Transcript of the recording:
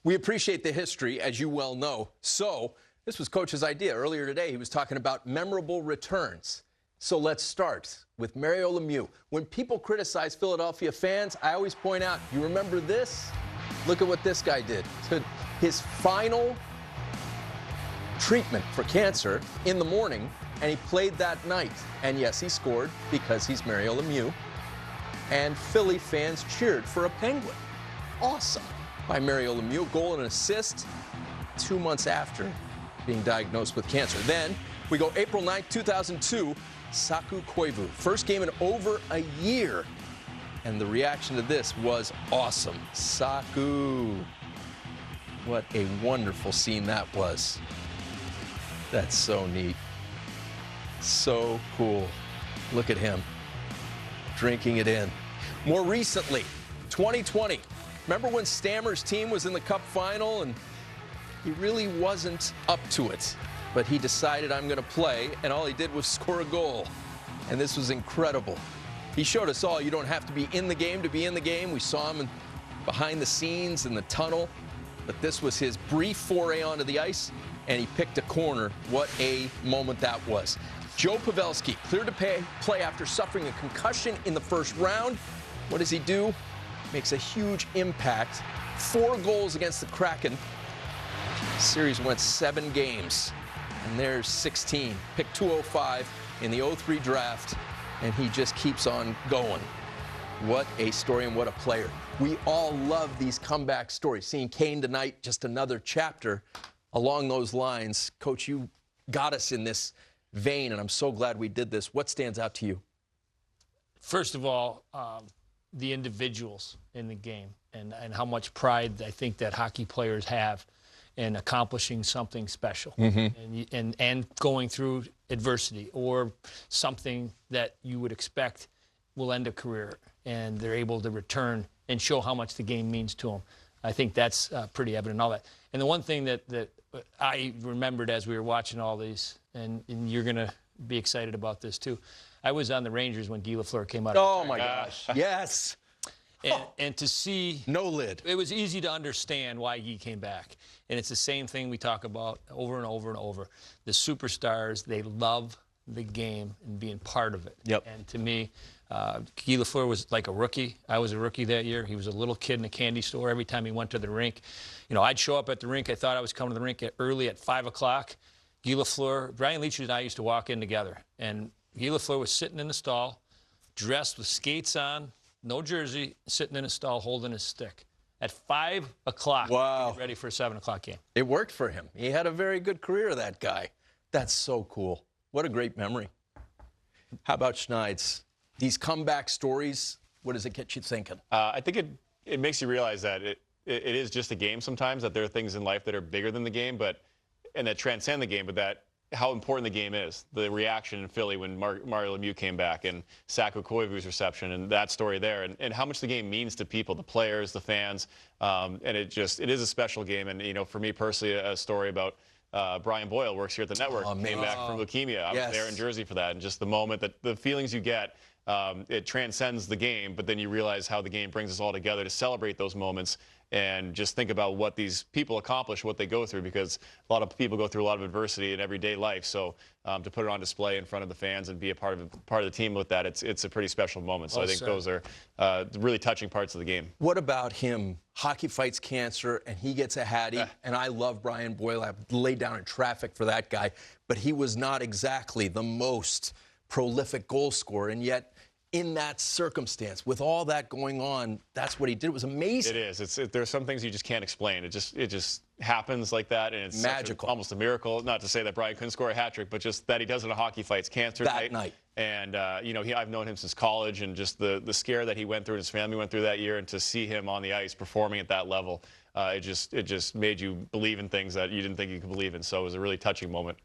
We appreciate the history, as you well know. So this was Coach's idea. Earlier today, he was talking about memorable returns. So let's start with Mario Lemieux. When people criticize Philadelphia fans, I always point out, you remember this? Look at what this guy did. His final treatment for cancer in the morning, and he played that night. And yes, he scored because he's Mario Lemieux. And Philly fans cheered for a Penguin. Awesome. By Mario Lemieux, goal and an assist 2 months after being diagnosed with cancer. Then we go April 9th, 2002, Saku Koivu. First game in over a year. And the reaction to this was awesome. Saku. What a wonderful scene that was. That's so neat. So cool. Look at him drinking it in. More recently, 2020. Remember when Stammer's team was in the Cup final and he really wasn't up to it, but he decided, I'm going to play, and all he did was score a goal. And this was incredible. He showed us all you don't have to be in the game to be in the game. We saw him behind the scenes in the tunnel, but this was his brief foray onto the ice, and he picked a corner. What a moment that was. Joe Pavelski cleared to play after suffering a concussion in the first round. What does he do? Makes a huge impact. 4 goals against the Kraken. Series went 7 games, and there's 16. Picked 205 in the 03 draft, and he just keeps on going. What a story and what a player. We all love these comeback stories. Seeing Kane tonight, just another chapter along those lines. Coach, you got us in this vein, and I'm so glad we did this. What stands out to you? First of all, the individuals in the game and how much pride I think that hockey players have in accomplishing something special and going through adversity or something that you would expect will end a career, and they're able to return and show how much the game means to them. I think that's pretty evident, all that. And the one thing that I remembered as we were watching all these, and you're going to be excited about this too, I was on the Rangers when Guy Lafleur came out. Oh, my gosh. Yes. And to see... No lid. It was easy to understand why Guy came back. And it's the same thing we talk about over and over and over. The superstars, they love the game and being part of it. Yep. And to me, Guy Lafleur was like a rookie. I was a rookie that year. He was a little kid in a candy store every time he went to the rink. You know, I'd show up at the rink. I thought I was coming to the rink early at 5 o'clock. Guy Lafleur, Brian Leetch and I used to walk in together. And Guy Lafleur was sitting in the stall, dressed with skates on, no jersey, sitting in a stall holding his stick. At 5 o'clock, wow, ready for a 7 o'clock game. It worked for him. He had a very good career, that guy. That's so cool. What a great memory. How about Schneid's? These comeback stories, what does it get you thinking? I think it makes you realize that it is just a game sometimes, that there are things in life that are bigger than the game, and that transcend the game, but that how important the game is. The reaction in Philly when Mario Lemieux came back, and Saku Koivu's reception, and that story there, and how much the game means to people, the players, the fans, and it is a special game. And you know, for me personally, a story about Brian Boyle, works here at the network, came back from leukemia. I was there in Jersey for that, and just the moment, that the feelings you get, it transcends the game, but then you realize how the game brings us all together to celebrate those moments and just think about what these people accomplish, what they go through, because a lot of people go through a lot of adversity in everyday life. So to put it on display in front of the fans and be a part of the team with that, it's a pretty special moment. So I think those are really touching parts of the game. What about him? Hockey fights cancer, and he gets a Hattie. And I love Brian Boyle. I laid down in traffic for that guy. But he was not exactly the most prolific goal scorer, and yet in that circumstance, with all that going on, that's what he did. It was amazing. It is. There's some things you just can't explain. It just happens like that, and it's magical, almost a miracle. Not to say that Brian couldn't score a hat trick, but just that he does it in a hockey fight's cancer that night. And you know, I've known him since college, and just the scare that he went through, and his family went through that year, and to see him on the ice performing at that level, it just made you believe in things that you didn't think you could believe in. So it was a really touching moment.